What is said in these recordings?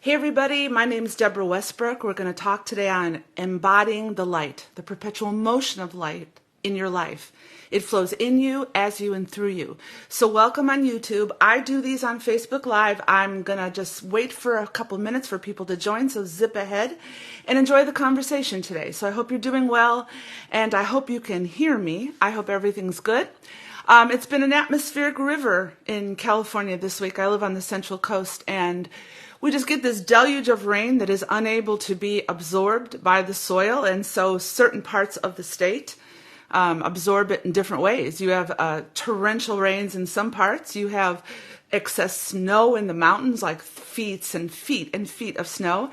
Hey everybody, my name is Deborah Westbrook. We're going to talk today on embodying the light, the perpetual motion of light in your life. It flows in you, as you, and through you. So welcome on YouTube. I do these on Facebook Live. I'm going to just wait for a couple minutes for people to join, so zip ahead and enjoy the conversation today. So I hope you're doing well, and I hope you can hear me. I hope everything's good. It's been an atmospheric river in California this week. I live on the Central Coast, and we just get this deluge of rain that is unable to be absorbed by the soil, and so certain parts of the state absorb it in different ways. You have torrential rains in some parts. You have excess snow in the mountains, like feet and feet of snow.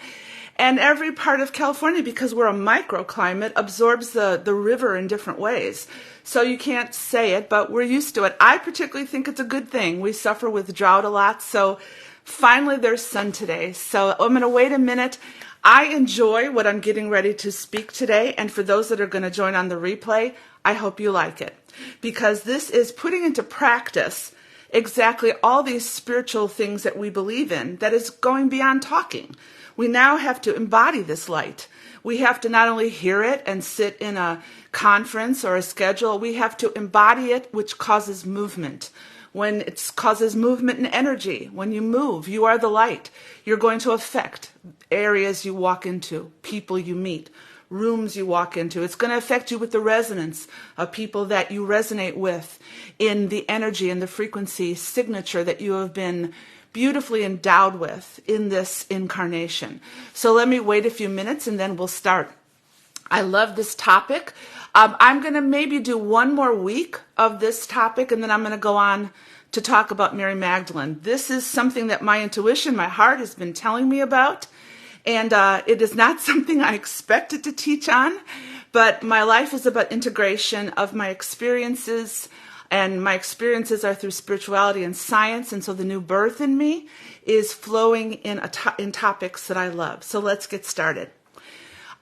And every part of California, because we're a microclimate, absorbs the river in different ways. So you can't say it, but we're used to it. I particularly think it's a good thing. We suffer with drought a lot, so finally there's sun today. So I'm going to wait a minute. I enjoy what I'm getting ready to speak today, and for those that are going to join on the replay, I hope you like it, because this is putting into practice exactly all these spiritual things that we believe in, that is going beyond talking. We now have to embody this light. We have to not only hear it and sit in a conference or a schedule, we have to embody it, which causes movement. When it causes movement and energy, when you move, you are the light. You're going to affect areas you walk into, people you meet, rooms you walk into. It's going to affect you with the resonance of people that you resonate with, in the energy and the frequency signature that you have been beautifully endowed with in this incarnation. So let me wait a few minutes and then we'll start. I love this topic. I'm going to maybe do one more week of this topic, and then I'm going to go on to talk about Mary Magdalene. This is something that my intuition, my heart has been telling me about, and it is not something I expected to teach on, but my life is about integration of my experiences, and my experiences are through spirituality and science, and so the new birth in me is flowing in topics that I love. So let's get started.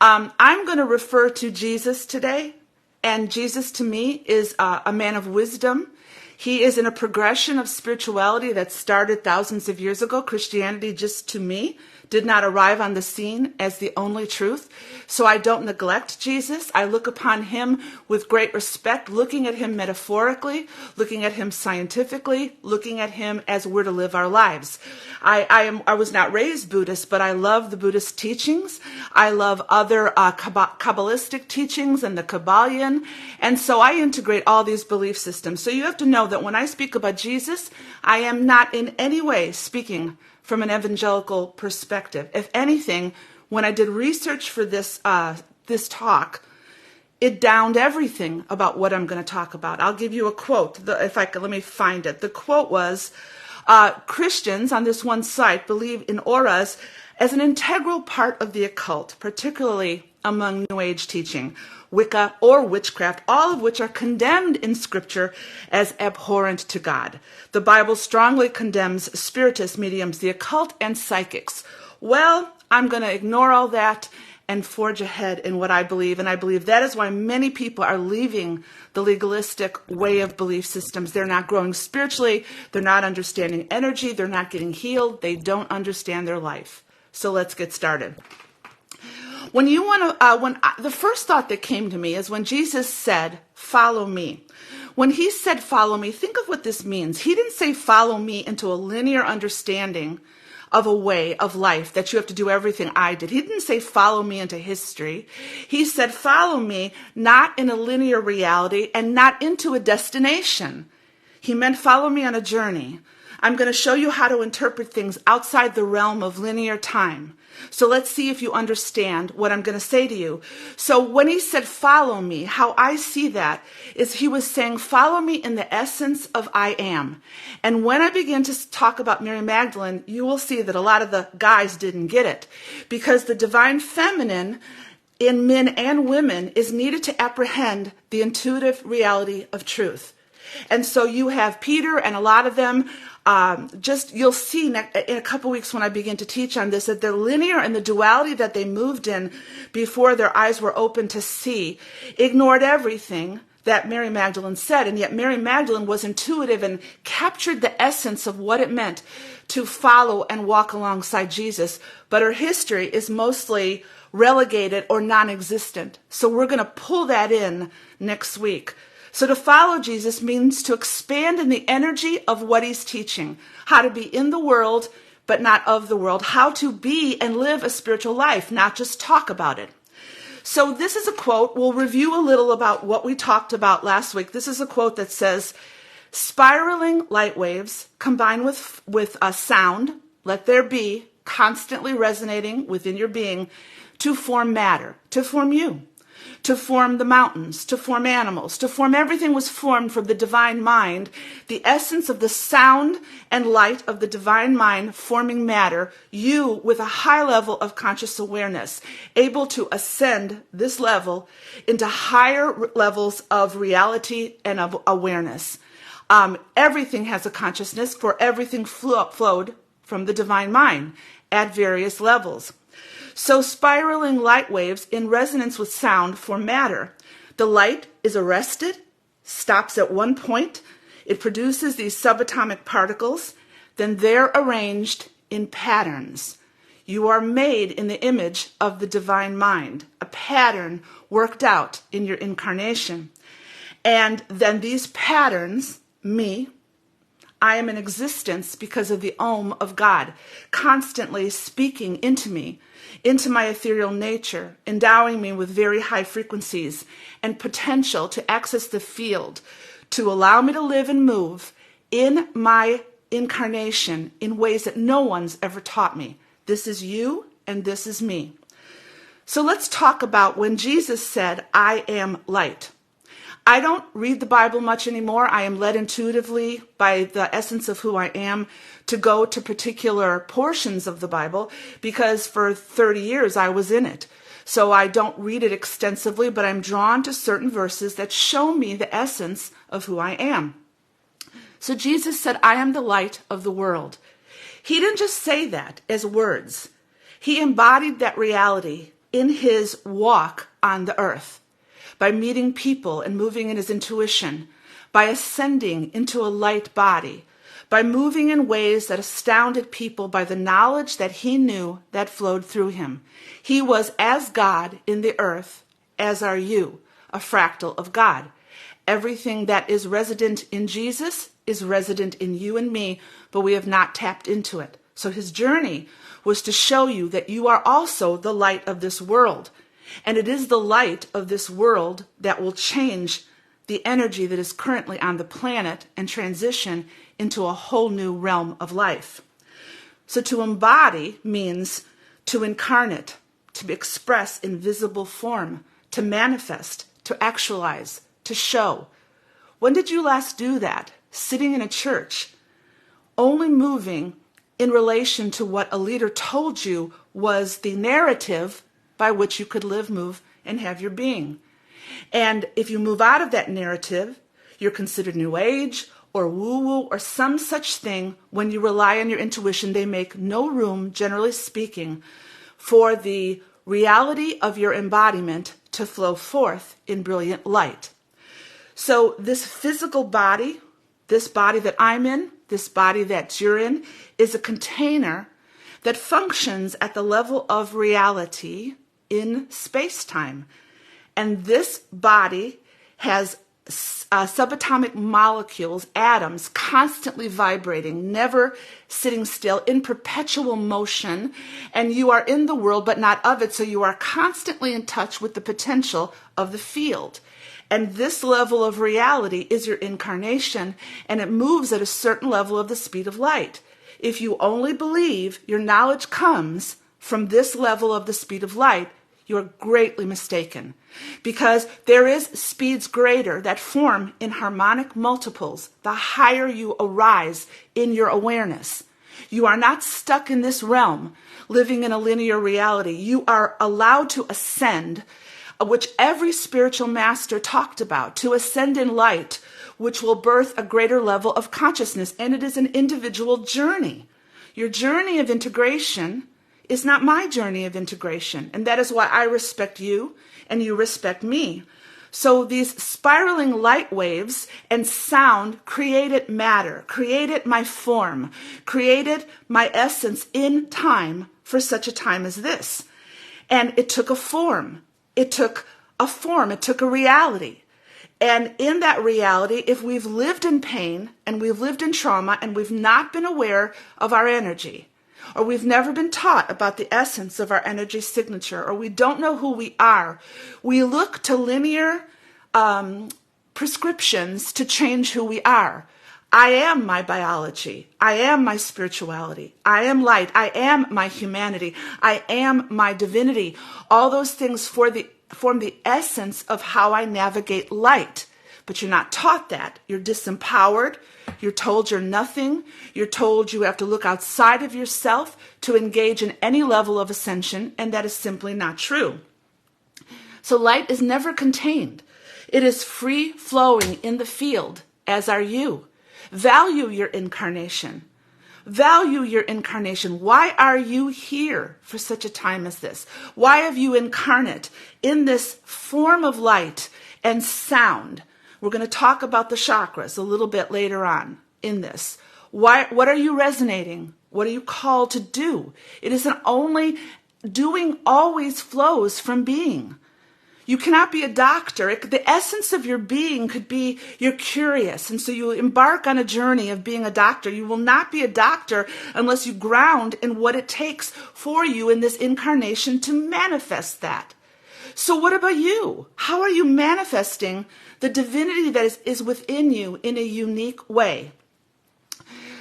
I'm going to refer to Jesus today, and Jesus to me is a man of wisdom. He is in a progression of spirituality that started thousands of years ago. Christianity, just to me, did not arrive on the scene as the only truth. So I don't neglect Jesus. I look upon him with great respect, looking at him metaphorically, looking at him scientifically, looking at him as we're to live our lives. I was not raised Buddhist, but I love the Buddhist teachings. I love other Kabbalistic teachings and the Kabbalion. And so I integrate all these belief systems. So you have to know that when I speak about Jesus, I am not in any way speaking from an evangelical perspective. If anything, when I did research for this talk, it downed everything about what I'm going to talk about. I'll give you a quote. Let me find it. The quote was, Christians on this one site believe in auras as an integral part of the occult, particularly among New Age teaching, Wicca, or witchcraft, all of which are condemned in Scripture as abhorrent to God. The Bible strongly condemns spiritists, mediums, the occult, and psychics. Well, I'm going to ignore all that and forge ahead in what I believe, and I believe that is why many people are leaving the legalistic way of belief systems. They're not growing spiritually, they're not understanding energy, they're not getting healed, they don't understand their life. So let's get started. The first thought that came to me is when Jesus said, "Follow me." When he said, "Follow me," think of what this means. He didn't say, "Follow me" into a linear understanding of a way of life that you have to do everything I did. He didn't say, "Follow me" into history. He said, "Follow me," not in a linear reality and not into a destination. He meant, follow me on a journey. I'm going to show you how to interpret things outside the realm of linear time. So let's see if you understand what I'm going to say to you. So when he said, "Follow me," how I see that is he was saying, follow me in the essence of I am. And when I begin to talk about Mary Magdalene, you will see that a lot of the guys didn't get it, because the divine feminine in men and women is needed to apprehend the intuitive reality of truth. And so you have Peter and a lot of them, you'll see in a couple weeks when I begin to teach on this, that the linear and the duality that they moved in before their eyes were open to see ignored everything that Mary Magdalene said, and yet Mary Magdalene was intuitive and captured the essence of what it meant to follow and walk alongside Jesus. But her history is mostly relegated or non-existent. So we're going to pull that in next week. So to follow Jesus means to expand in the energy of what he's teaching, how to be in the world, but not of the world, how to be and live a spiritual life, not just talk about it. So this is a quote. We'll review a little about what we talked about last week. This is a quote that says, spiraling light waves combined with a sound, let there be, constantly resonating within your being to form matter, to form you, to form the mountains, to form animals, to form everything was formed from the divine mind, the essence of the sound and light of the divine mind forming matter, you with a high level of conscious awareness, able to ascend this level into higher levels of reality and of awareness. Everything has a consciousness, for everything flowed from the divine mind at various levels. So spiraling light waves in resonance with sound form matter. The light is arrested, stops at one point. It produces these subatomic particles. Then they're arranged in patterns. You are made in the image of the divine mind, a pattern worked out in your incarnation. And then these patterns, me, I am in existence because of the Om of God, constantly speaking into me, into my ethereal nature, endowing me with very high frequencies and potential to access the field, to allow me to live and move in my incarnation in ways that no one's ever taught me. This is you and this is me. So let's talk about when Jesus said, I am light. I don't read the Bible much anymore. I am led intuitively by the essence of who I am to go to particular portions of the Bible because for 30 years I was in it. So I don't read it extensively, but I'm drawn to certain verses that show me the essence of who I am. So Jesus said, I am the light of the world. He didn't just say that as words. He embodied that reality in his walk on the earth. By meeting people and moving in his intuition, by ascending into a light body, by moving in ways that astounded people by the knowledge that he knew that flowed through him. He was as God in the earth, as are you, a fractal of God. Everything that is resident in Jesus is resident in you and me, but we have not tapped into it. So his journey was to show you that you are also the light of this world. And it is the light of this world that will change the energy that is currently on the planet and transition into a whole new realm of life. So to embody means to incarnate, to express in visible form, to manifest, to actualize, to show. When did you last do that? Sitting in a church, only moving in relation to what a leader told you was the narrative by which you could live, move, and have your being. And if you move out of that narrative, you're considered New Age or woo-woo or some such thing. When you rely on your intuition, they make no room, generally speaking, for the reality of your embodiment to flow forth in brilliant light. So this physical body, this body that I'm in, this body that you're in, is a container that functions at the level of reality in space-time. And this body has subatomic molecules, atoms, constantly vibrating, never sitting still, in perpetual motion. And you are in the world, but not of it. So you are constantly in touch with the potential of the field. And this level of reality is your incarnation, and it moves at a certain level of the speed of light. If you only believe your knowledge comes from this level of the speed of light, you're greatly mistaken, because there is speeds greater that form in harmonic multiples the higher you arise in your awareness. You are not stuck in this realm, living in a linear reality. You are allowed to ascend, which every spiritual master talked about, to ascend in light, which will birth a greater level of consciousness, and it is an individual journey. Your journey of integration is not my journey of integration. And that is why I respect you and you respect me. So these spiraling light waves and sound created matter, created my form, created my essence in time for such a time as this. And it took a form. It took a reality. And in that reality, if we've lived in pain and we've lived in trauma and we've not been aware of our energy, or we've never been taught about the essence of our energy signature, or we don't know who we are, we look to linear prescriptions to change who we are. I am my biology. I am my spirituality. I am light. I am my humanity. I am my divinity. All those things form the essence of how I navigate light. But you're not taught that. You're disempowered. You're told you're nothing. You're told you have to look outside of yourself to engage in any level of ascension, and that is simply not true. So light is never contained. It is free flowing in the field, as are you. Value your incarnation. Value your incarnation. Why are you here for such a time as this? Why have you incarnate in this form of light and sound? We're going to talk about the chakras a little bit later on in this. What are you resonating? What are you called to do? It isn't only doing always flows from being. You cannot be a doctor. The essence of your being could be you're curious. And so you embark on a journey of being a doctor. You will not be a doctor unless you ground in what it takes for you in this incarnation to manifest that. So what about you? How are you manifesting the divinity that is within you in a unique way?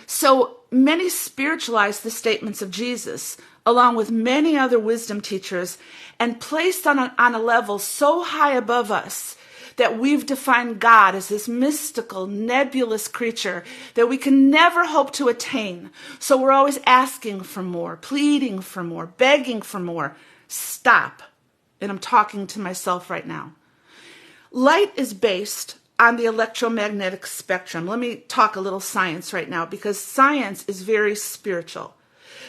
So many spiritualize the statements of Jesus, along with many other wisdom teachers, and placed on a level so high above us that we've defined God as this mystical, nebulous creature that we can never hope to attain. So we're always asking for more, pleading for more, begging for more. Stop. And I'm talking to myself right now. Light is based on the electromagnetic spectrum. Let me talk a little science right now, because science is very spiritual.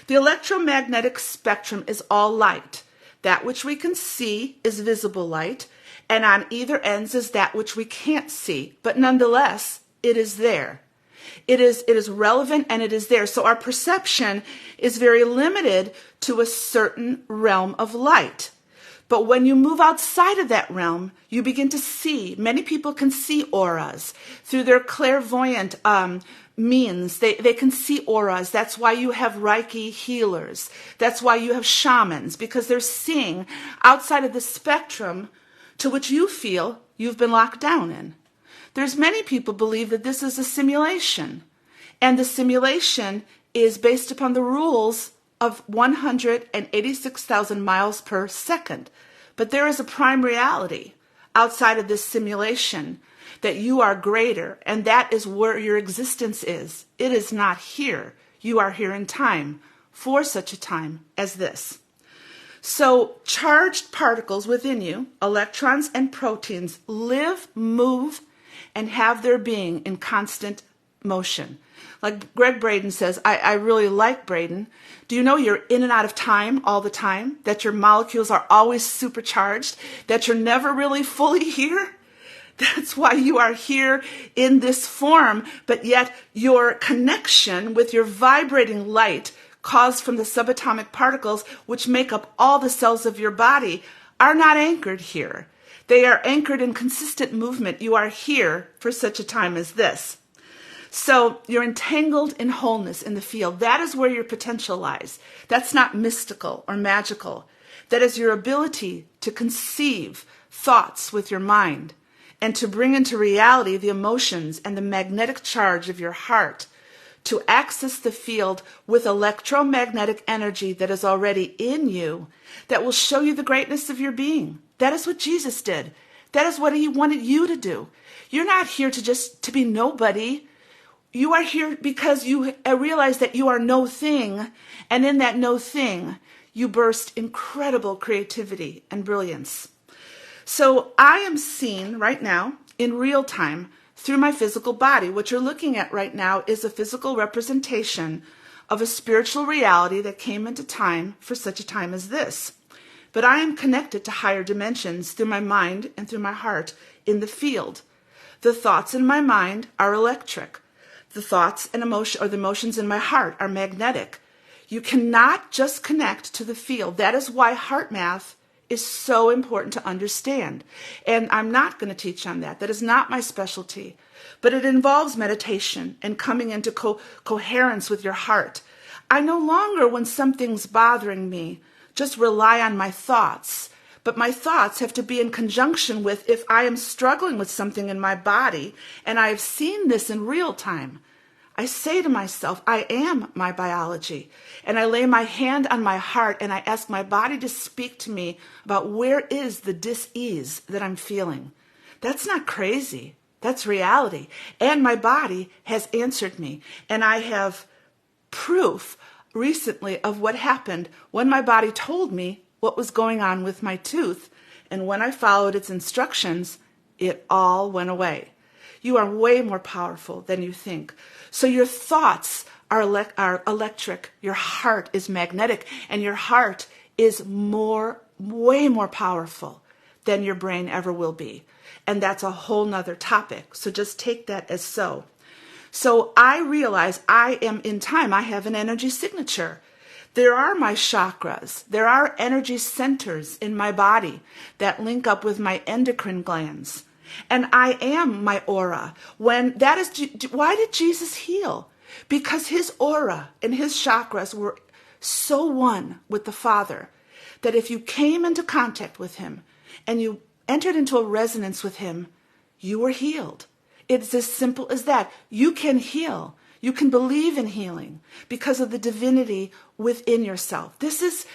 The electromagnetic spectrum is all light. That which we can see is visible light, and on either ends is that which we can't see. But nonetheless, it is there. It is relevant and it is there. So our perception is very limited to a certain realm of light. But when you move outside of that realm, you begin to see. Many people can see auras through their clairvoyant means. They can see auras. That's why you have Reiki healers. That's why you have shamans, because they're seeing outside of the spectrum to which you feel you've been locked down in. There's many people believe that this is a simulation, and the simulation is based upon the rules of 186,000 miles per second. But there is a prime reality outside of this simulation, that you are greater, and that is where your existence is. It is not here. You are here in time for such a time as this. So charged particles within you, electrons and proteins, live, move, and have their being in constant motion. Like Greg Braden says, I really like Braden. Do you know you're in and out of time all the time? That your molecules are always supercharged? That you're never really fully here? That's why you are here in this form, but yet your connection with your vibrating light caused from the subatomic particles, which make up all the cells of your body, are not anchored here. They are anchored in consistent movement. You are here for such a time as this. So you're entangled in wholeness in the field. That is where your potential lies. That's not mystical or magical. That is your ability to conceive thoughts with your mind and to bring into reality the emotions and the magnetic charge of your heart, to access the field with electromagnetic energy that is already in you, that will show you the greatness of your being. That is what Jesus did. That is what he wanted you to do. You're not here to be nobody. You are here because you realize that you are no thing, and in that no thing, you burst incredible creativity and brilliance. So I am seen right now in real time through my physical body. What you're looking at right now is a physical representation of a spiritual reality that came into time for such a time as this. But I am connected to higher dimensions through my mind and through my heart in the field. The thoughts in my mind are electric. The thoughts and emotion, or the emotions in my heart, are magnetic. You cannot just connect to the field. That is why heart math is so important to understand. And I'm not going to teach on that. That is not my specialty. But it involves meditation and coming into coherence with your heart. I no longer, when something's bothering me, just rely on my thoughts. But my thoughts have to be in conjunction with if I am struggling with something in my body, and I have seen this in real time. I say to myself, I am my biology. And I lay my hand on my heart and I ask my body to speak to me about where is the dis-ease that I'm feeling. That's not crazy. That's reality. And my body has answered me. And I have proof recently of what happened when my body told me what was going on with my tooth. And when I followed its instructions, it all went away. You are way more powerful than you think. So your thoughts are electric. Your heart is magnetic. And your heart is way more powerful than your brain ever will be. And that's a whole nother topic. So just take that as so. So I realize I am in time. I have an energy signature. There are my chakras. There are energy centers in my body that link up with my endocrine glands. And I am my aura. Why did Jesus heal? Because his aura and his chakras were so one with the Father that if you came into contact with him and you entered into a resonance with him, you were healed. It's as simple as that. You can heal. You can believe in healing because of the divinity within yourself. It's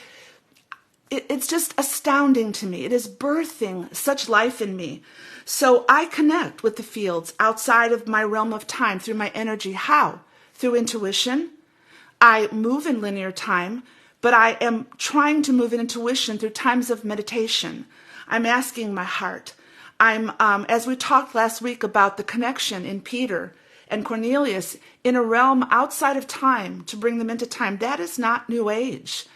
just astounding to me. It is birthing such life in me. So I connect with the fields outside of my realm of time through my energy. How? Through intuition. I move in linear time, but I am trying to move in intuition through times of meditation. I'm asking my heart. As we talked last week about the connection in Peter and Cornelius, in a realm outside of time to bring them into time. That is not New Age.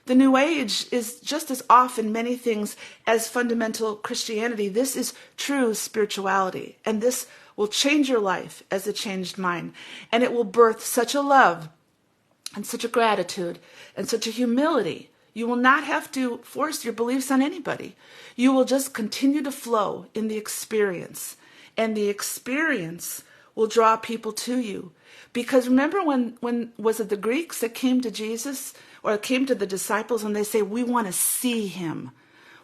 The New Age is just as off in many things as fundamental Christianity. This is true spirituality, and this will change your life as it changed mine. And it will birth such a love and such a gratitude and such a humility. You will not have to force your beliefs on anybody. You will just continue to flow in the experience, and the experience will draw people to you. Because remember when was it the Greeks that came to Jesus or came to the disciples and they say, we want to see him.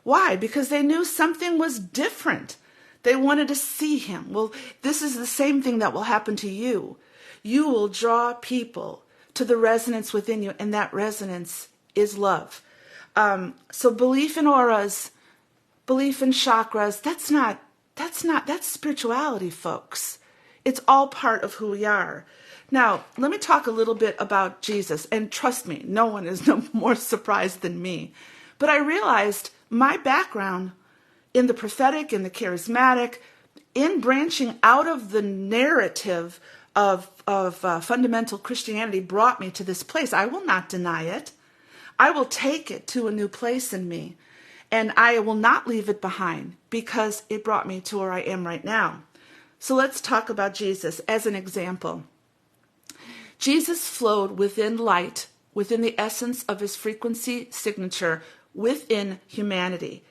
Why? Because they knew something was different. They wanted to see him. Well, this is the same thing that will happen to you. You will draw people to the resonance within you, and that resonance is love. So belief in auras, belief in chakras, that's spirituality, folks. It's all part of who we are. Now, let me talk a little bit about Jesus. And trust me, no one is no more surprised than me. But I realized my background in the prophetic, in the charismatic, in branching out of the narrative of fundamental Christianity brought me to this place. I will not deny it. I will take it to a new place in me. And I will not leave it behind because it brought me to where I am right now. So let's talk about Jesus as an example. Jesus flowed within light, within the essence of his frequency signature, within humanity.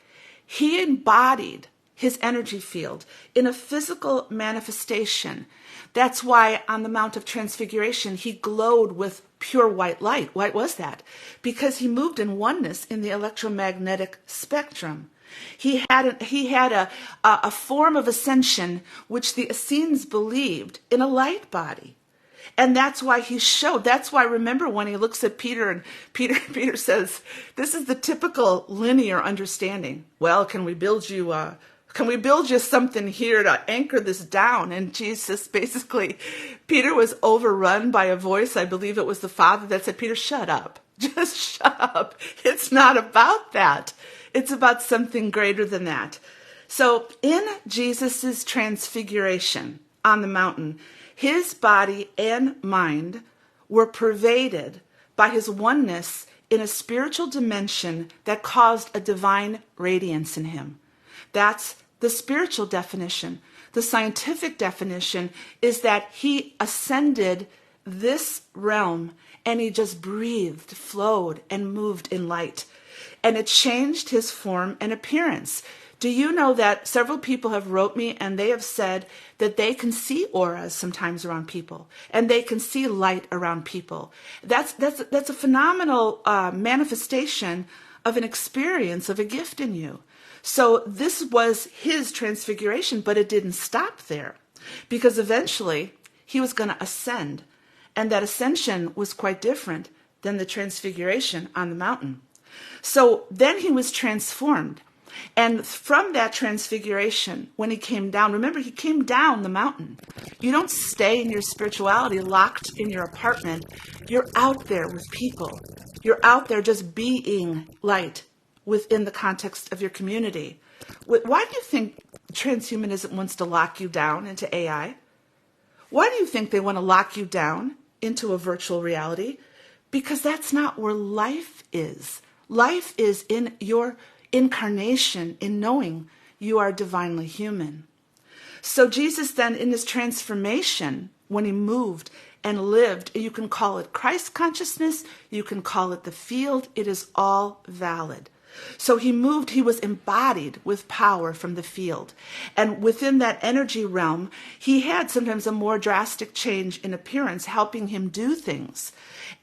He embodied his energy field in a physical manifestation. That's why on the Mount of Transfiguration, he glowed with pure white light. Why was that? Because he moved in oneness in the electromagnetic spectrum. He had a form of ascension which the Essenes believed in a light body. And that's why he showed. That's why, remember when he looks at Peter and Peter says, this is the typical linear understanding. Well, can we build you something here to anchor this down? And Jesus, basically, Peter was overrun by a voice. I believe it was the Father that said, Peter, shut up. Just shut up. It's not about that. It's about something greater than that. So in Jesus's transfiguration on the mountain, his body and mind were pervaded by his oneness in a spiritual dimension that caused a divine radiance in him. That's The spiritual definition, the scientific definition, is that he ascended this realm and he just breathed, flowed, and moved in light. And it changed his form and appearance. Do you know that several people have wrote me and they have said that they can see auras sometimes around people and they can see light around people? That's a phenomenal manifestation of an experience of a gift in you. So this was his transfiguration, but it didn't stop there, because eventually he was going to ascend, and that ascension was quite different than the transfiguration on the mountain. So then he was transformed. And from that transfiguration, when he came down, remember, he came down the mountain. You don't stay in your spirituality locked in your apartment. You're out there with people. You're out there just being light within the context of your community. Why do you think transhumanism wants to lock you down into AI? Why do you think they want to lock you down into a virtual reality? Because that's not where life is. Life is in your incarnation, in knowing you are divinely human. So Jesus then, in his transformation, when he moved and lived, you can call it Christ consciousness, you can call it the field, it is all valid. So he moved, he was embodied with power from the field. And within that energy realm, he had sometimes a more drastic change in appearance, helping him do things.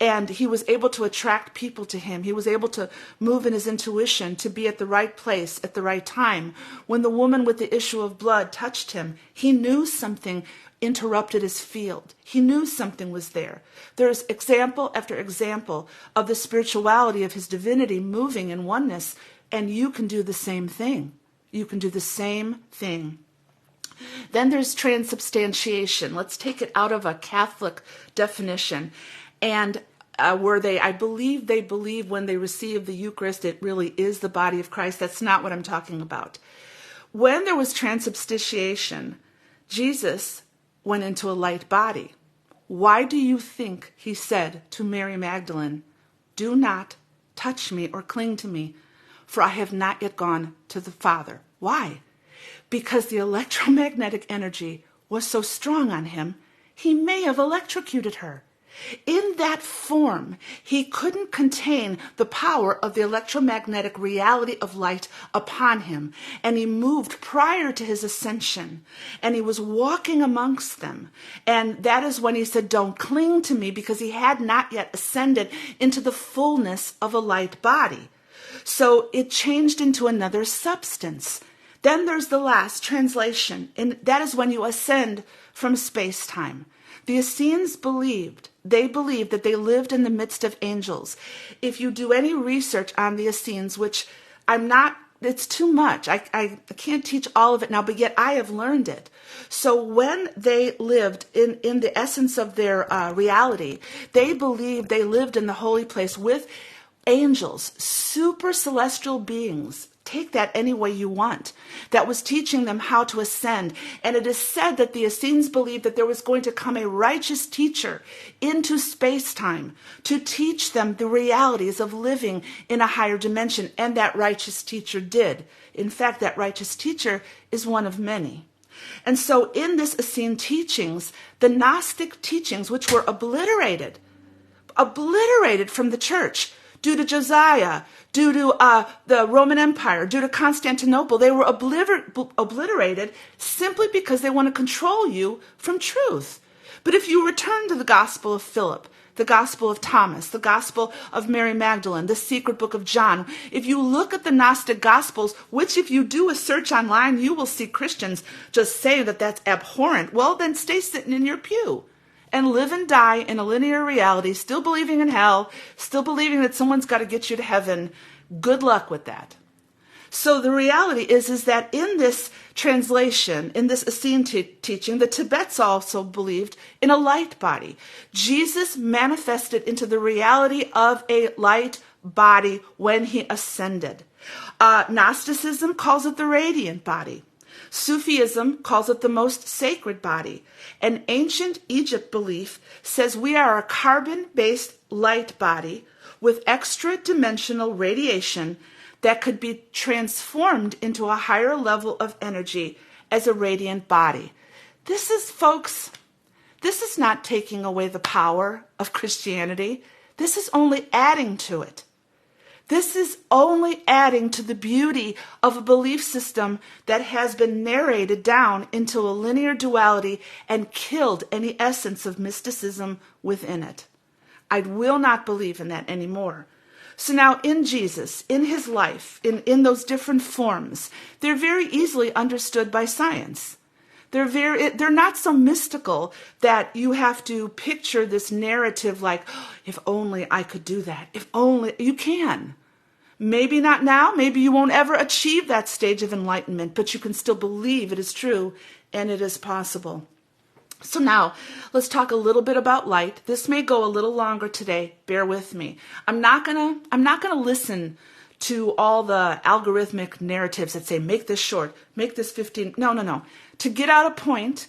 And he was able to attract people to him. He was able to move in his intuition, to be at the right place at the right time. When the woman with the issue of blood touched him, he knew something interrupted his field. He knew something was there. There's example after example of the spirituality of his divinity moving in oneness, and you can do the same thing. You can do the same thing. Then there's transubstantiation. Let's take it out of a Catholic definition. And where I believe they believe when they receive the Eucharist, it really is the body of Christ. That's not what I'm talking about. When there was transubstantiation, Jesus went into a light body. Why do you think he said to Mary Magdalene, "Do not touch me or cling to me, for I have not yet gone to the Father"? Why? Because the electromagnetic energy was so strong on him, he may have electrocuted her. In that form, he couldn't contain the power of the electromagnetic reality of light upon him. And he moved prior to his ascension. And he was walking amongst them. And that is when he said, "Don't cling to me," because he had not yet ascended into the fullness of a light body. So it changed into another substance. Then there's the last translation. And that is when you ascend from space-time. The Essenes believed that they lived in the midst of angels. If you do any research on the Essenes, which it's too much. I can't teach all of it now, but yet I have learned it. So when they lived in the essence of their reality, they believed they lived in the holy place with angels, super celestial beings. Take that any way you want. That was teaching them how to ascend. And it is said that the Essenes believed that there was going to come a righteous teacher into space-time to teach them the realities of living in a higher dimension. And that righteous teacher did. In fact, that righteous teacher is one of many. And so in this Essene teachings, the Gnostic teachings, which were obliterated from the church, due to Josiah, due to the Roman Empire, due to Constantinople, they were obliterated simply because they want to control you from truth. But if you return to the Gospel of Philip, the Gospel of Thomas, the Gospel of Mary Magdalene, the secret book of John, if you look at the Gnostic Gospels, which if you do a search online, you will see Christians just saying that that's abhorrent, well, then stay sitting in your pew and live and die in a linear reality, still believing in hell, still believing that someone's got to get you to heaven. Good luck with that. So the reality is that in this translation, in this Essene teaching, the Tibets also believed in a light body. Jesus manifested into the reality of a light body when he ascended. Gnosticism calls it the radiant body. Sufism calls it the most sacred body. And ancient Egypt belief says we are a carbon-based light body with extra-dimensional radiation that could be transformed into a higher level of energy as a radiant body. This is, folks, this is not taking away the power of Christianity. This is only adding to it. This is only adding to the beauty of a belief system that has been narrated down into a linear duality and killed any essence of mysticism within it. I will not believe in that anymore. So now in Jesus, in his life, in those different forms, they're very easily understood by science. They're not so mystical that you have to picture this narrative like, oh, if only I could do that. If only you can. Maybe not now. Maybe you won't ever achieve that stage of enlightenment, but you can still believe it is true and it is possible. So now let's talk a little bit about light. This may go a little longer today. Bear with me. I'm not gonna listen to all the algorithmic narratives that say, make this short, make this 15. No. To get out a point,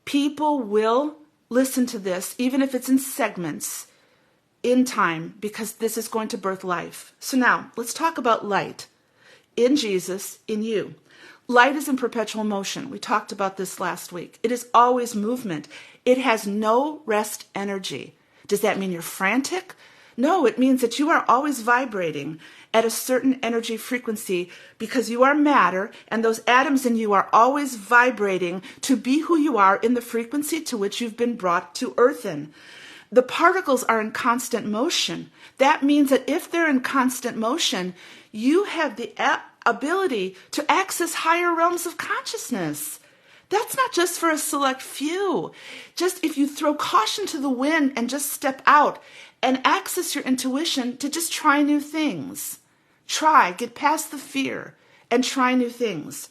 people will listen to this, even if it's in segments, in time, because this is going to birth life. So now, let's talk about light. In Jesus, in you. Light is in perpetual motion. We talked about this last week. It is always movement. It has no rest energy. Does that mean you're frantic? No, it means that you are always vibrating at a certain energy frequency because you are matter and those atoms in you are always vibrating to be who you are in the frequency to which you've been brought to earth in. The particles are in constant motion. That means that if they're in constant motion, you have the ability to access higher realms of consciousness. That's not just for a select few. Just if you throw caution to the wind and just step out and access your intuition to just try new things. Get past the fear and try new things.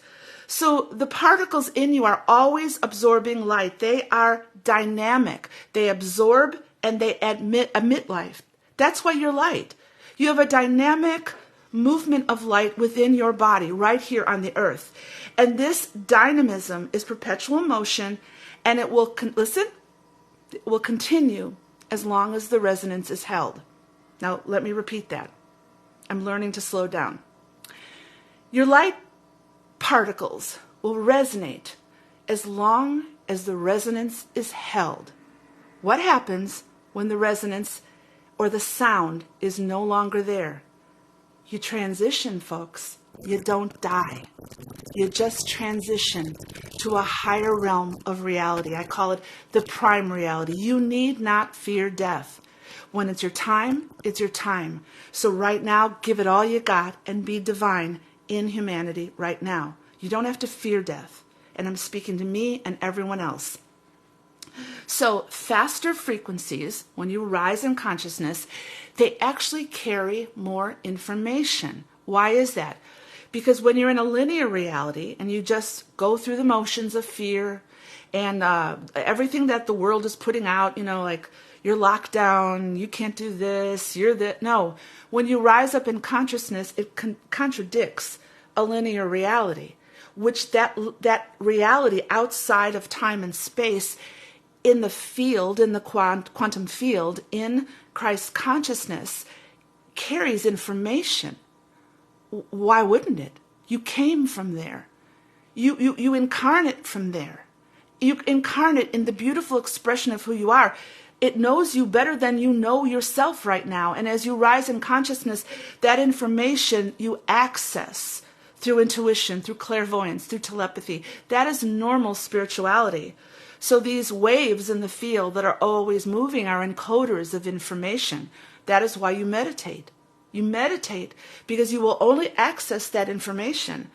So the particles in you are always absorbing light. They are dynamic. They absorb and they emit life. That's why you're light. You have a dynamic movement of light within your body right here on the earth. And this dynamism is perpetual motion, and it will, it will continue as long as the resonance is held. Now, let me repeat that. I'm learning to slow down. Your light particles will resonate as long as the resonance is held. What happens when the resonance or the sound is no longer there? You transition, folks. You don't die. You just transition to a higher realm of reality. I call it the prime reality. You need not fear death. When it's your time, it's your time. So right now, give it all you got and be divine in humanity right now. You don't have to fear death. And I'm speaking to me and everyone else. So faster frequencies, when you rise in consciousness, they actually carry more information. Why is that? Because when you're in a linear reality and you just go through the motions of fear and everything that the world is putting out, like you're locked down, you can't do this, you're that. No, when you rise up in consciousness, it contradicts a linear reality, which that reality outside of time and space in the field, in the quantum field, in Christ's consciousness, carries information. Why wouldn't it? You came from there. You incarnate from there. You incarnate in the beautiful expression of who you are. It knows you better than you know yourself right now. And as you rise in consciousness, that information you access through intuition, through clairvoyance, through telepathy. That is normal spirituality. So these waves in the field that are always moving are encoders of information. That is why you meditate. You meditate because you will only access that information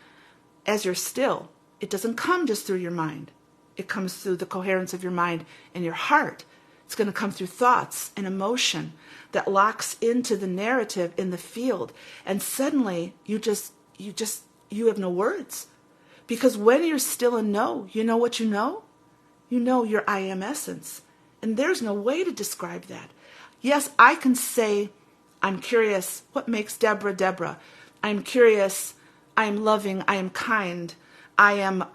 as you're still. It doesn't come just through your mind. It comes through the coherence of your mind and your heart. It's going to come through thoughts and emotion that locks into the narrative in the field. And suddenly you have no words. Because when you're still and know, you know what you know? You know your I am essence. And there's no way to describe that. Yes, I can say, I'm curious, what makes Deborah Deborah? I'm curious, I am loving, I am kind, I am,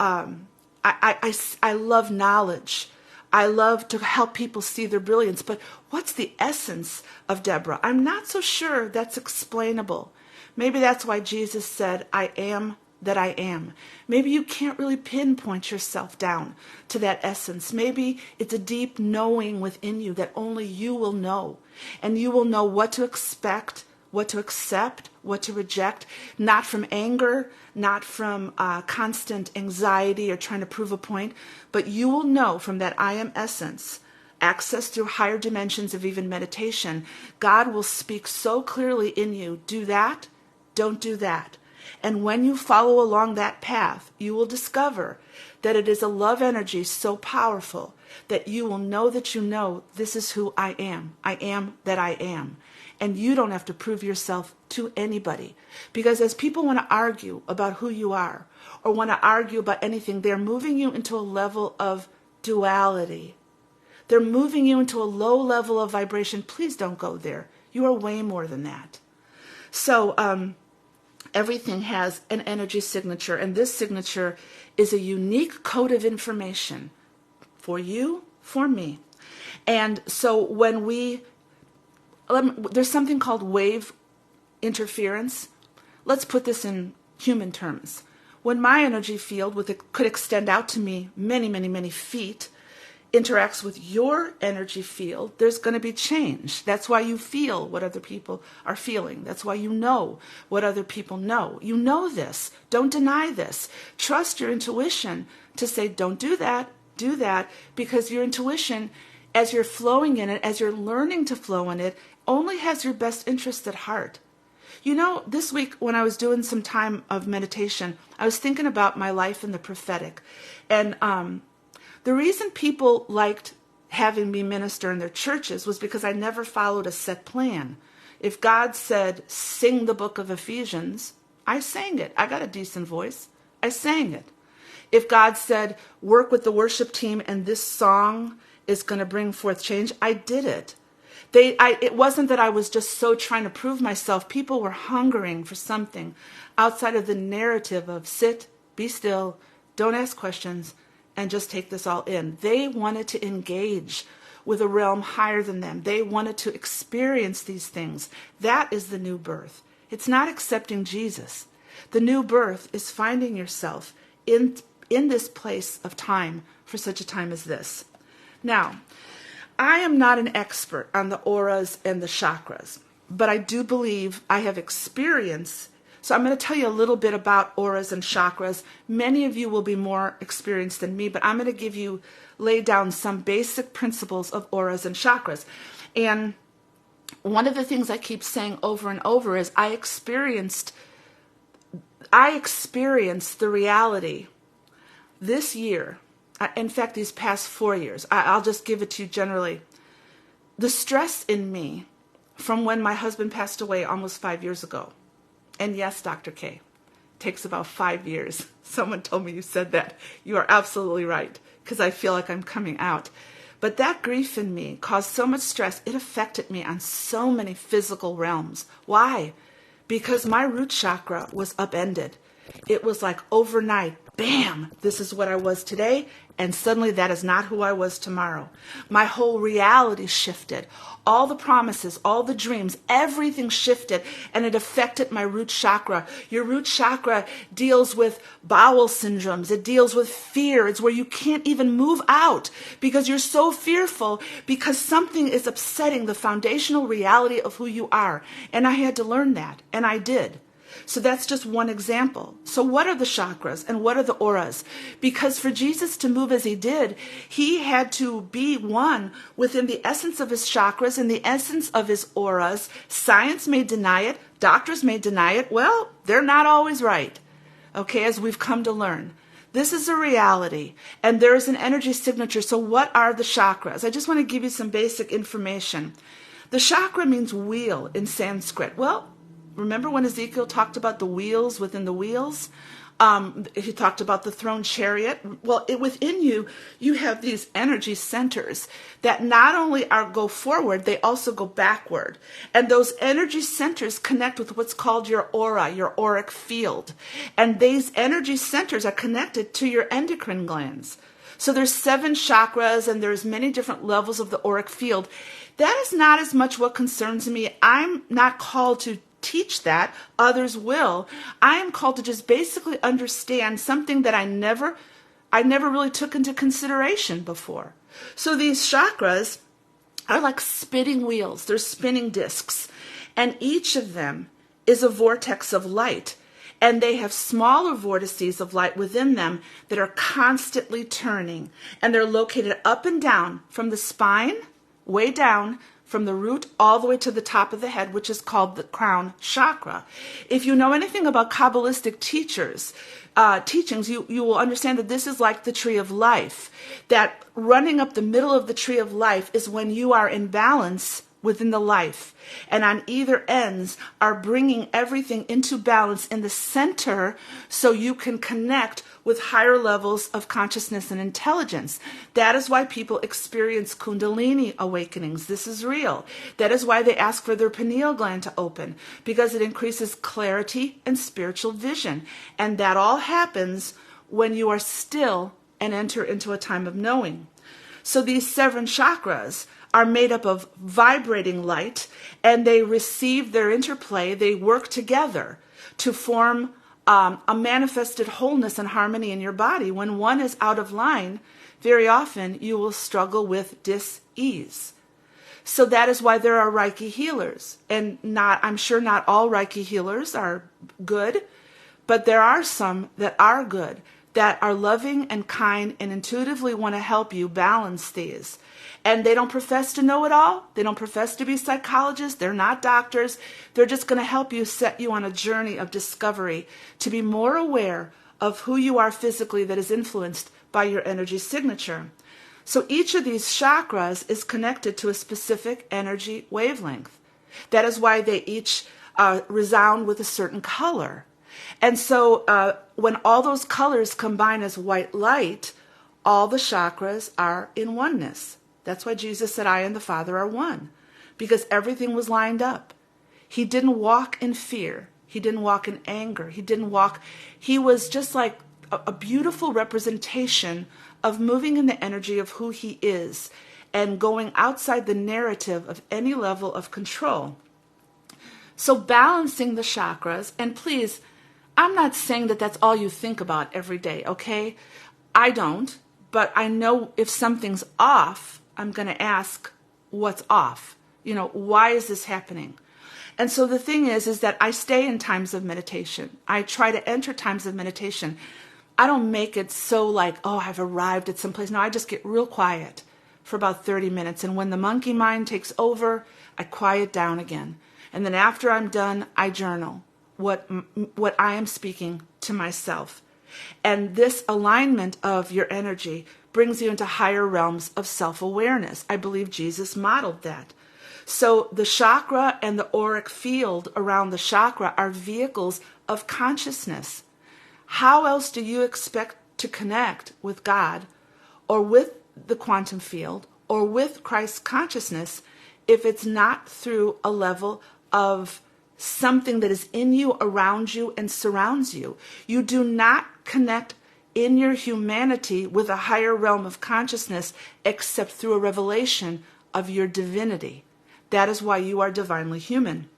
I love knowledge. I love to help people see their brilliance. But what's the essence of Deborah? I'm not so sure that's explainable. Maybe that's why Jesus said, I am that I am. Maybe you can't really pinpoint yourself down to that essence. Maybe it's a deep knowing within you that only you will know. And you will know what to expect, what to accept, what to reject, not from anger, not from constant anxiety or trying to prove a point, but you will know from that I am essence, access through higher dimensions of even meditation. God will speak so clearly in you, do that, don't do that. And when you follow along that path, you will discover that it is a love energy so powerful that you will know that you know this is who I am. I am that I am. And you don't have to prove yourself to anybody. Because as people want to argue about who you are or want to argue about anything, they're moving you into a level of duality. They're moving you into a low level of vibration. Please don't go there. You are way more than that. So, everything has an energy signature, and this signature is a unique code of information for you, for me. And so when there's something called wave interference. Let's put this in human terms. When my energy field, could extend out to me many, many, many feet, interacts with your energy field, there's going to be change. That's why you feel what other people are feeling. That's why you know what other people know. You know this. Don't deny this. Trust your intuition to say, don't do that, because your intuition, as you're flowing in it, as you're learning to flow in it, only has your best interest at heart. You know, this week when I was doing some time of meditation, I was thinking about my life in the prophetic. And the reason people liked having me minister in their churches was because I never followed a set plan. If God said, sing the book of Ephesians, I sang it. I got a decent voice. I sang it. If God said, work with the worship team and this song is going to bring forth change, I did it. It wasn't that I was just so trying to prove myself. People were hungering for something outside of the narrative of sit, be still, don't ask questions, and just take this all in. They wanted to engage with a realm higher than them. They wanted to experience these things. That is the new birth. It's not accepting Jesus. The new birth is finding yourself in this place of time for such a time as this. Now, I am not an expert on the auras and the chakras, but I do believe I have experience. So I'm going to tell you a little bit about auras and chakras. Many of you will be more experienced than me, but I'm going to lay down some basic principles of auras and chakras. And one of the things I keep saying over and over is I experienced the reality this year. In fact, these past 4 years, I'll just give it to you generally. The stress in me from when my husband passed away almost 5 years ago. And yes, Dr. K, takes about 5 years. Someone told me you said that. You are absolutely right, because I feel like I'm coming out. But that grief in me caused so much stress, it affected me on so many physical realms. Why? Because my root chakra was upended. It was like overnight, bam, this is what I was today, and suddenly that is not who I was tomorrow. My whole reality shifted. All the promises, all the dreams, everything shifted, and it affected my root chakra. Your root chakra deals with bowel syndromes. It deals with fear. It's where you can't even move out because you're so fearful because something is upsetting the foundational reality of who you are. And I had to learn that, and I did. So that's just one example. So what are the chakras and what are the auras? Because for Jesus to move as he did, he had to be one within the essence of his chakras and the essence of his auras. Science may deny it. Doctors may deny it. Well, they're not always right. Okay, as we've come to learn. This is a reality, and there is an energy signature. So what are the chakras? I just want to give you some basic information. The chakra means wheel in Sanskrit. Well, remember when Ezekiel talked about the wheels within the wheels? He talked about the throne chariot. Well, within you, you have these energy centers that not only go forward, they also go backward. And those energy centers connect with what's called your aura, your auric field. And these energy centers are connected to your endocrine glands. So there's 7 chakras and there's many different levels of the auric field. That is not as much what concerns me. I'm not called to teach that. Others will. I am called to just basically understand something that I never really took into consideration before. So these chakras are like spinning wheels. They're spinning discs. And each of them is a vortex of light. And they have smaller vortices of light within them that are constantly turning. And they're located up and down from the spine, way down, from the root all the way to the top of the head, which is called the crown chakra. If you know anything about Kabbalistic teachings, you will understand that this is like the tree of life, that running up the middle of the tree of life is when you are in balance within the life, and on either ends are bringing everything into balance in the center so you can connect with higher levels of consciousness and intelligence. That is why people experience Kundalini awakenings. This is real. That is why they ask for their pineal gland to open, because it increases clarity and spiritual vision. And that all happens when you are still and enter into a time of knowing. So these 7 chakras are made up of vibrating light, and they receive their interplay. They work together to form a manifested wholeness and harmony in your body. When one is out of line, very often you will struggle with dis-ease. So that is why there are Reiki healers. And I'm sure not all Reiki healers are good, but there are some that are good, that are loving and kind and intuitively want to help you balance these. And they don't profess to know it all. They don't profess to be psychologists. They're not doctors. They're just going to help you, set you on a journey of discovery to be more aware of who you are physically that is influenced by your energy signature. So each of these chakras is connected to a specific energy wavelength. That is why they each resound with a certain color. And so when all those colors combine as white light, all the chakras are in oneness. That's why Jesus said, I and the Father are one, because everything was lined up. He didn't walk in fear. He didn't walk in anger. He was just like a beautiful representation of moving in the energy of who he is and going outside the narrative of any level of control. So balancing the chakras, and please, I'm not saying that that's all you think about every day, okay? I don't, but I know if something's off, I'm going to ask, what's off? Why is this happening? And so the thing is that I stay in times of meditation. I try to enter times of meditation. I don't make it so like, oh, I've arrived at some place. No, I just get real quiet for about 30 minutes. And when the monkey mind takes over, I quiet down again. And then after I'm done, I journal what I am speaking to myself. And this alignment of your energy brings you into higher realms of self-awareness. I believe Jesus modeled that. So the chakra and the auric field around the chakra are vehicles of consciousness. How else do you expect to connect with God or with the quantum field or with Christ's consciousness if it's not through a level of something that is in you, around you, and surrounds you? You do not connect in your humanity with a higher realm of consciousness except through a revelation of your divinity. That is why you are divinely human.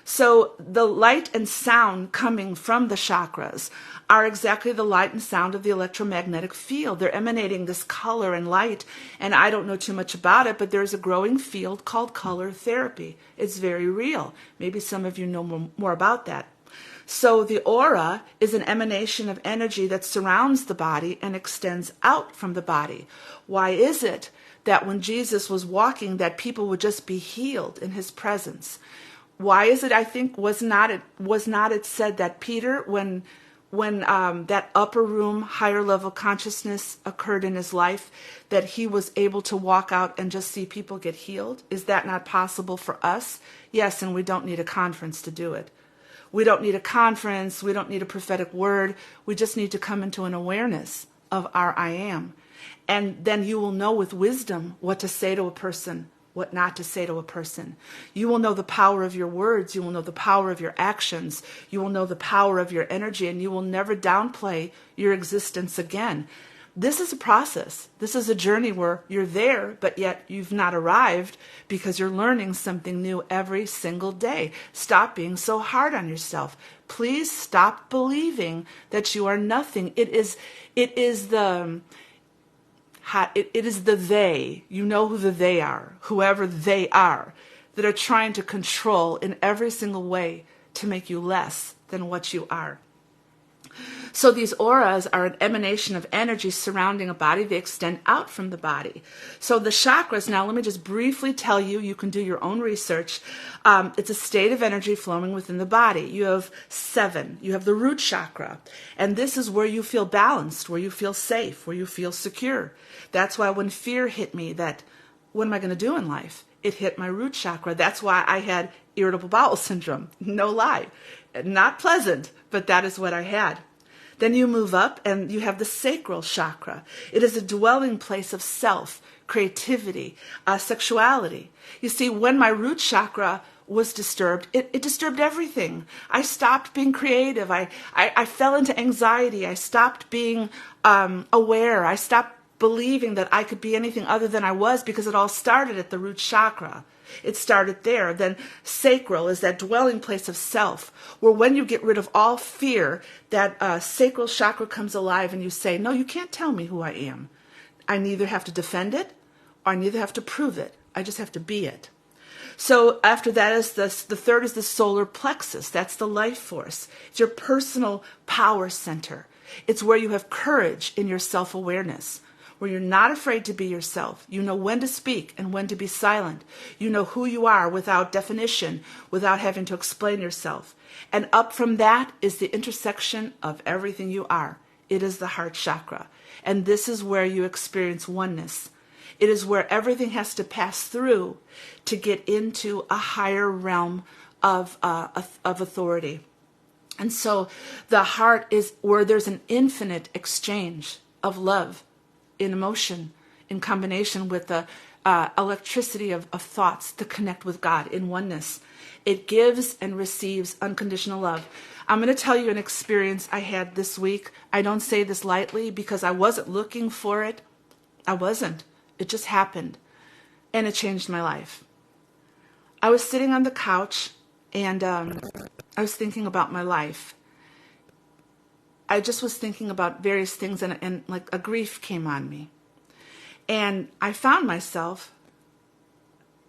So the light and sound coming from the chakras are exactly the light and sound of the electromagnetic field. They're emanating this color and light, and I don't know too much about it, but there's a growing field called color therapy. It's very real. Maybe some of you know more about that. So the aura is an emanation of energy that surrounds the body and extends out from the body. Why is it that when Jesus was walking that people would just be healed in his presence? Why is it, I think, was not it said that Peter, when that upper room, higher level consciousness occurred in his life, that he was able to walk out and just see people get healed? Is that not possible for us? Yes, and we don't need a conference to do it. We don't need a conference. We don't need a prophetic word. We just need to come into an awareness of our I am. And then you will know with wisdom what to say to a person, what not to say to a person. You will know the power of your words. You will know the power of your actions. You will know the power of your energy, and you will never downplay your existence again. this is a process. This is a journey where you're there, but yet you've not arrived because you're learning something new every single day. Stop being so hard on yourself. Please stop believing that you are nothing. It is the they. You know who the they are, whoever they are, that are trying to control in every single way to make you less than what you are. So these auras are an emanation of energy surrounding a body. They extend out from the body. So the chakras, now let me just briefly tell you, you can do your own research. It's a state of energy flowing within the body. You have 7. You have the root chakra. And this is where you feel balanced, where you feel safe, where you feel secure. That's why when fear hit me that, what am I going to do in life? It hit my root chakra. That's why I had irritable bowel syndrome. No lie. Not pleasant, but that is what I had. Then you move up and you have the sacral chakra. It is a dwelling place of self, creativity, sexuality. You see, when my root chakra was disturbed, it disturbed everything. I stopped being creative. I fell into anxiety. I stopped being aware. I stopped believing that I could be anything other than I was, because it all started at the root chakra. It started there. Then sacral is that dwelling place of self, where when you get rid of all fear, that sacral chakra comes alive and you say, no, you can't tell me who I am. I neither have to defend it or I neither have to prove it. I just have to be it. So after that is the third is the solar plexus. That's the life force. It's your personal power center. It's where you have courage in your self-awareness, where you're not afraid to be yourself. You know when to speak and when to be silent. You know who you are without definition, without having to explain yourself. And up from that is the intersection of everything you are. It is the heart chakra. And this is where you experience oneness. It is where everything has to pass through to get into a higher realm of authority. And so the heart is where there's an infinite exchange of love, in emotion, in combination with the electricity of thoughts to connect with God in oneness. It gives and receives unconditional love. I'm going to tell you an experience I had this week. I don't say this lightly because I wasn't looking for it. I wasn't. It just happened. And it changed my life. I was sitting on the couch and I was thinking about my life. I just was thinking about various things and like a grief came on me. And I found myself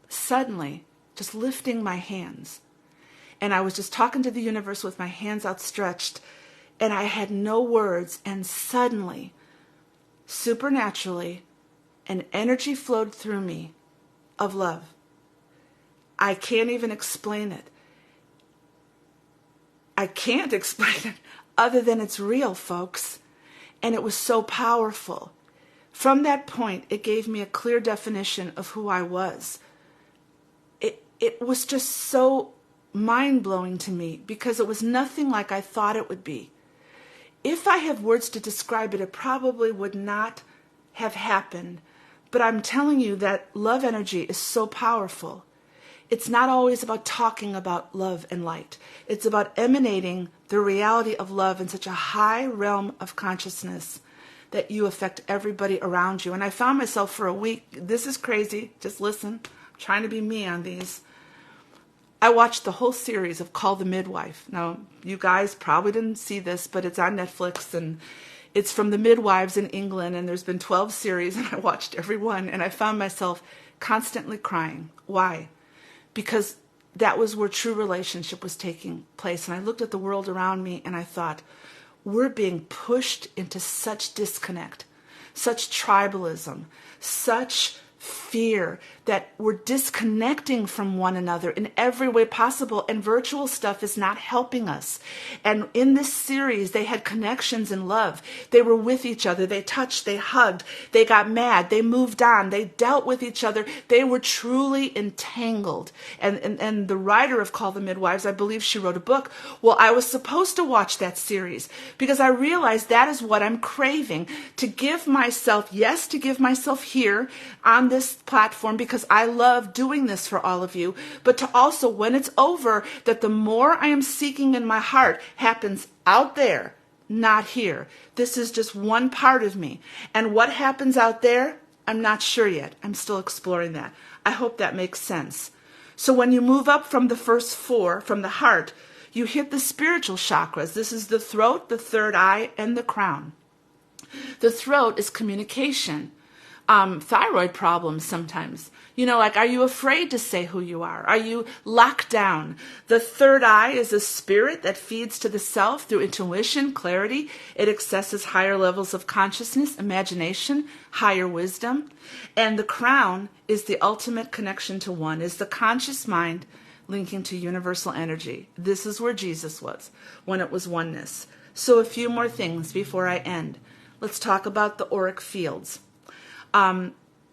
suddenly just lifting my hands. And I was just talking to the universe with my hands outstretched. And I had no words. And suddenly, supernaturally, an energy flowed through me of love. I can't even explain it. I can't explain it. Other than it's real, folks. And it was so powerful. From that point, it gave me a clear definition of who I was. It was just so mind-blowing to me because it was nothing like I thought it would be. If I have words to describe it, it probably would not have happened. But I'm telling you that love energy is so powerful. It's not always about talking about love and light. It's about emanating the reality of love in such a high realm of consciousness that you affect everybody around you. And I found myself for a week, this is crazy, just listen, I'm trying to be me on these. I watched the whole series of Call the Midwife. Now, you guys probably didn't see this, but it's on Netflix, and it's from the midwives in England, and there's been 12 series, and I watched every one, and I found myself constantly crying. Why? Because that was where true relationship was taking place. And I looked at the world around me and I thought, we're being pushed into such disconnect, such tribalism, such fear that we're disconnecting from one another in every way possible, and virtual stuff is not helping us. And in this series, they had connections in love. They were with each other. They touched, they hugged, they got mad, they moved on, they dealt with each other. They were truly entangled. And the writer of Call the Midwives, I believe she wrote a book. Well, I was supposed to watch that series because I realized that is what I'm craving, to give myself, yes, to give myself here on this platform, because I love doing this for all of you, but to also, when it's over, that the more I am seeking in my heart happens out there not here. This is just one part of me. And what happens out there, I'm not sure yet. I'm still exploring that. I hope that makes sense. So when you move up from the first four, from the heart, you hit the spiritual chakras. This is the throat, the third eye, and the crown. The throat is communication. Thyroid problems sometimes. Like, are you afraid to say who you are? Are you locked down? The third eye is a spirit that feeds to the self through intuition, clarity. It accesses higher levels of consciousness, imagination, higher wisdom. And the crown is the ultimate connection to one, is the conscious mind linking to universal energy. This is where Jesus was when it was oneness. So a few more things before I end. Let's talk about the auric fields.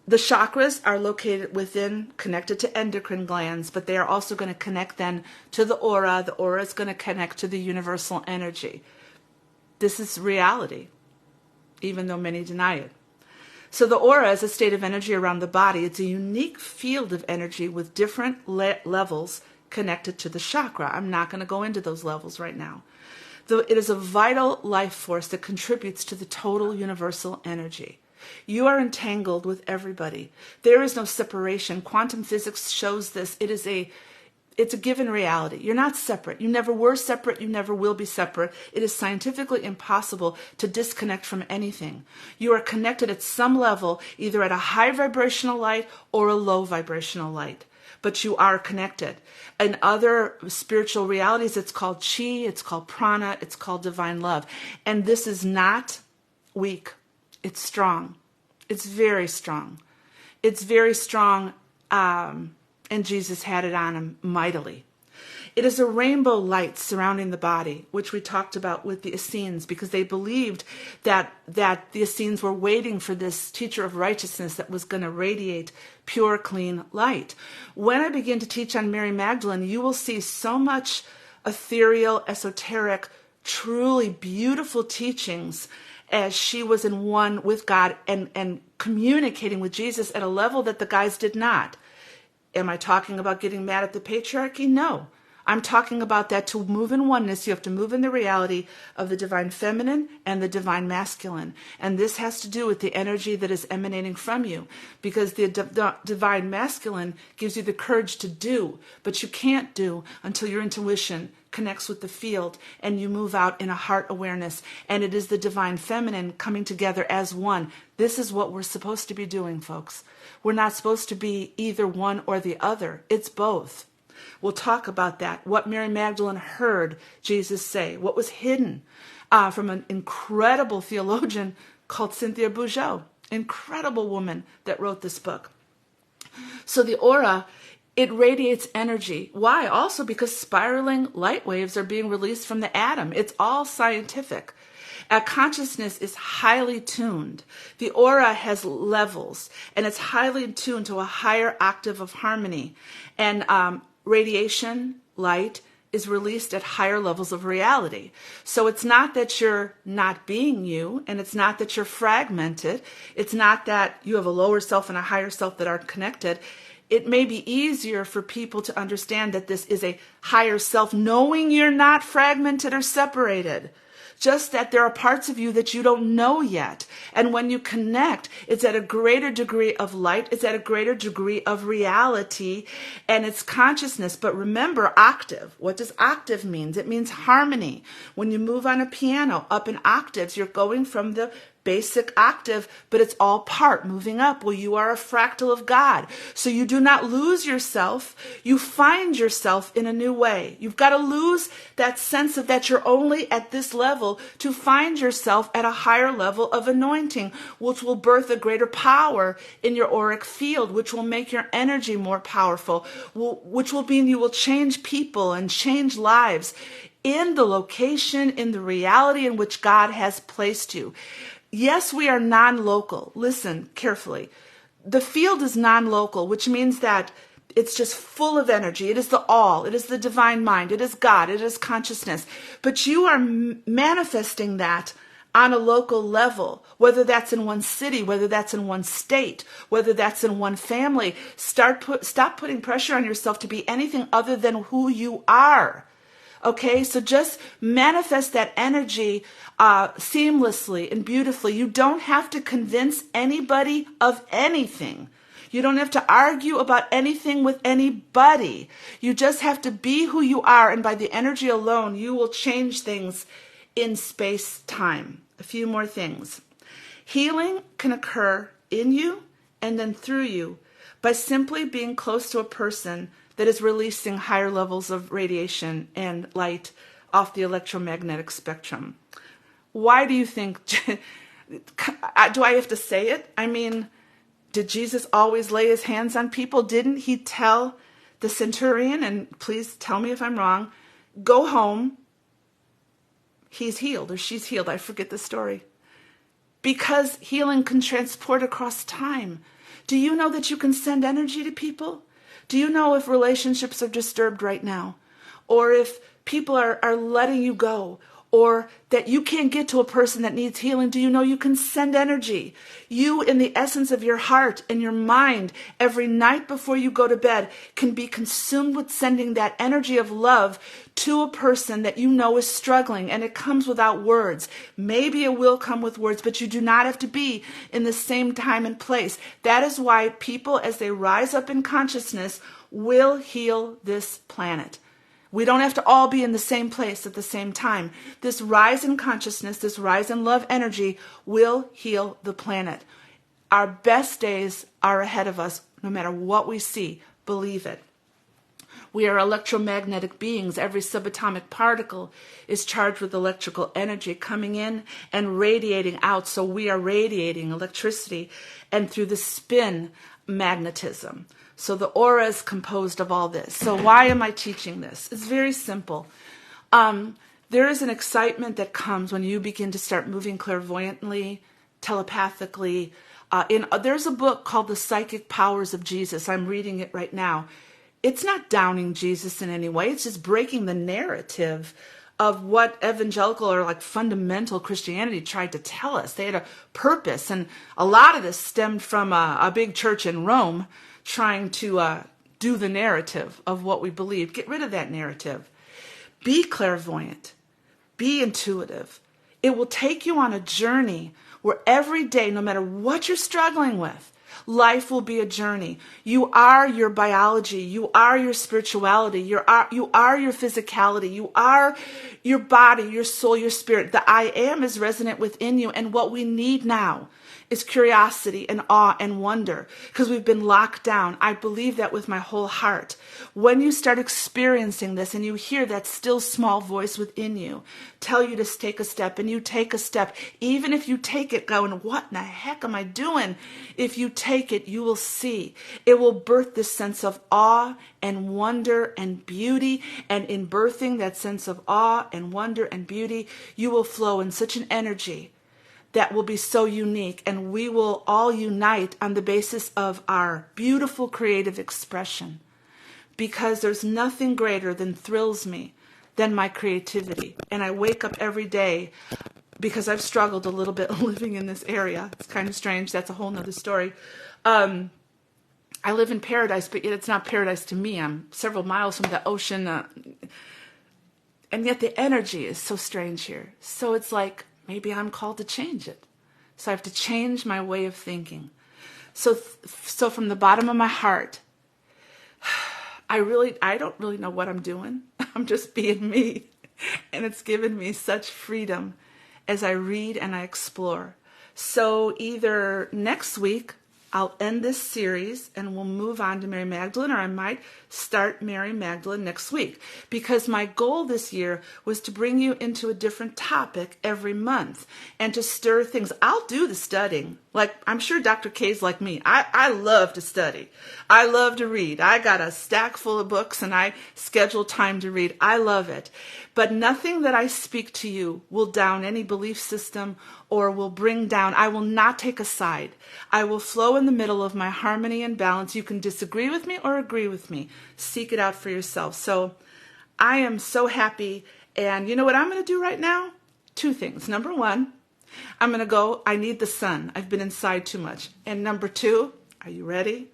The chakras are located within, connected to endocrine glands, but they are also going to connect then to the aura. The aura is going to connect to the universal energy. This is reality, even though many deny it. So the aura is a state of energy around the body. It's a unique field of energy with different levels connected to the chakra. I'm not going to go into those levels right now. Though it is a vital life force that contributes to the total universal energy. You are entangled with everybody. There is no separation. Quantum physics shows this. It's a given reality. You're not separate. You never were separate. You never will be separate. It is scientifically impossible to disconnect from anything. You are connected at some level, either at a high vibrational light or a low vibrational light. But you are connected. In other spiritual realities, it's called chi, it's called prana, it's called divine love. And this is not weak. It's strong. It's very strong. It's very strong, and Jesus had it on him mightily. It is a rainbow light surrounding the body, which we talked about with the Essenes, because they believed that the Essenes were waiting for this teacher of righteousness that was going to radiate pure, clean light. When I begin to teach on Mary Magdalene, you will see so much ethereal, esoteric, truly beautiful teachings as she was in one with God and communicating with Jesus at a level that the guys did not. Am I talking about getting mad at the patriarchy? No. I'm talking about that to move in oneness, you have to move in the reality of the divine feminine and the divine masculine. And this has to do with the energy that is emanating from you, because the divine masculine gives you the courage to do, but you can't do until your intuition connects with the field and you move out in a heart awareness. And it is the divine feminine coming together as one. This is what we're supposed to be doing, folks. We're not supposed to be either one or the other. It's both. We'll talk about that, what Mary Magdalene heard Jesus say, what was hidden from an incredible theologian called Cynthia Bourgeault, incredible woman that wrote this book. So the aura, it radiates energy. Why? Also because spiraling light waves are being released from the atom. It's all scientific. Our consciousness is highly tuned. The aura has levels, and it's highly tuned to a higher octave of harmony. And radiation, light, is released at higher levels of reality. So it's not that you're not being you, and it's not that you're fragmented. It's not that you have a lower self and a higher self that aren't connected. It may be easier for people to understand that this is a higher self, knowing you're not fragmented or separated. Just that there are parts of you that you don't know yet. And when you connect, it's at a greater degree of light. It's at a greater degree of reality, and it's consciousness. But remember, octave. What does octave mean? It means harmony. When you move on a piano up in octaves, you're going from the basic octave, but it's all part moving up. Well, you are a fractal of God. So you do not lose yourself. You find yourself in a new way. You've got to lose that sense of that you're only at this level to find yourself at a higher level of anointing, which will birth a greater power in your auric field, which will make your energy more powerful, which will mean you will change people and change lives in the location, in the reality in which God has placed you. Yes, we are non-local. Listen carefully. The field is non-local, which means that it's just full of energy. It is the all. It is the divine mind. It is God. It is consciousness. But you are manifesting that on a local level, whether that's in one city, whether that's in one state, whether that's in one family. Stop putting pressure on yourself to be anything other than who you are. Okay, so just manifest that energy seamlessly and beautifully. You don't have to convince anybody of anything. You don't have to argue about anything with anybody. You just have to be who you are, and by the energy alone, you will change things in space-time. A few more things. Healing can occur in you and then through you by simply being close to a person that is releasing higher levels of radiation and light off the electromagnetic spectrum. Why do you think, do I have to say it? I mean, did Jesus always lay his hands on people? Didn't he tell the centurion, and please tell me if I'm wrong, go home, he's healed or she's healed. I forget the story. Because healing can transport across time. Do you know that you can send energy to people? Do you know if relationships are disturbed right now? Or if people are letting you go? Or that you can't get to a person that needs healing? Do you know you can send energy? You, in the essence of your heart and your mind, every night before you go to bed, can be consumed with sending that energy of love to a person that you know is struggling, and it comes without words. Maybe it will come with words, but you do not have to be in the same time and place. That is why people, as they rise up in consciousness, will heal this planet. We don't have to all be in the same place at the same time. This rise in consciousness, this rise in love energy will heal the planet. Our best days are ahead of us, no matter what we see. Believe it. We are electromagnetic beings. Every subatomic particle is charged with electrical energy coming in and radiating out. So we are radiating electricity, and through the spin, magnetism. So the aura is composed of all this. So why am I teaching this? It's very simple. There is an excitement that comes when you begin to start moving clairvoyantly, telepathically. There's a book called The Psychic Powers of Jesus. I'm reading it right now. It's not downing Jesus in any way. It's just breaking the narrative of what evangelical or like fundamental Christianity tried to tell us. They had a purpose, and a lot of this stemmed from a big church in Rome trying to do the narrative of what we believe. Get rid of that narrative. Be clairvoyant. Be intuitive. It will take you on a journey where every day, no matter what you're struggling with, life will be a journey. You are your biology. You are your spirituality. You are your physicality. You are your body, your soul, your spirit. The I am is resonant within you. And what we need now is curiosity and awe and wonder, because we've been locked down. I believe that with my whole heart. When you start experiencing this and you hear that still small voice within you tell you to take a step, and you take a step, even if you take it going, what in the heck am I doing? If you take it, you will see. It will birth this sense of awe and wonder and beauty. And in birthing that sense of awe and wonder and beauty, you will flow in such an energy that will be so unique, and we will all unite on the basis of our beautiful creative expression, because there's nothing greater than thrills me than my creativity. And I wake up every day, because I've struggled a little bit living in this area. It's kind of strange. That's a whole nother story. I live in paradise, but yet it's not paradise to me. I'm several miles from the ocean, and yet the energy is so strange here. So it's like, maybe I'm called to change it. So I have to change my way of thinking. So from the bottom of my heart, I don't really know what I'm doing. I'm just being me. And it's given me such freedom as I read and I explore. So either next week, I'll end this series and we'll move on to Mary Magdalene, or I might start Mary Magdalene next week, because my goal this year was to bring you into a different topic every month and to stir things. I'll do the studying. Like, I'm sure Dr. K's like me. I love to study. I love to read. I got a stack full of books and I schedule time to read. I love it. But nothing that I speak to you will down any belief system or will bring down. I will not take a side. I will flow in the middle of my harmony and balance. You can disagree with me or agree with me. Seek it out for yourself. So I am so happy. And you know what I'm going to do right now? 2 things. Number 1, I'm going to go, I need the sun. I've been inside too much. And number 2, are you ready?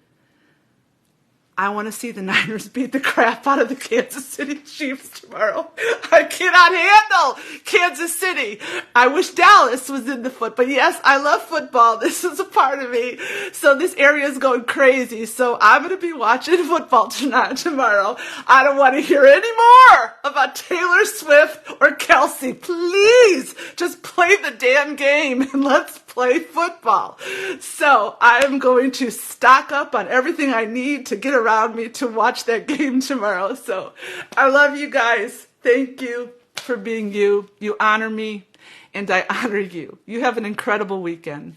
I want to see the Niners beat the crap out of the Kansas City Chiefs tomorrow. I cannot handle Kansas City. I wish Dallas was in the football. Yes, I love football. This is a part of me. So this area is going crazy. So I'm going to be watching football tomorrow. I don't want to hear any more about Taylor Swift or Kelsey. Please just play the damn game and let's play football. So I'm going to stock up on everything I need to get around me to watch that game tomorrow. So I love you guys. Thank you for being you. You honor me and I honor you. You have an incredible weekend.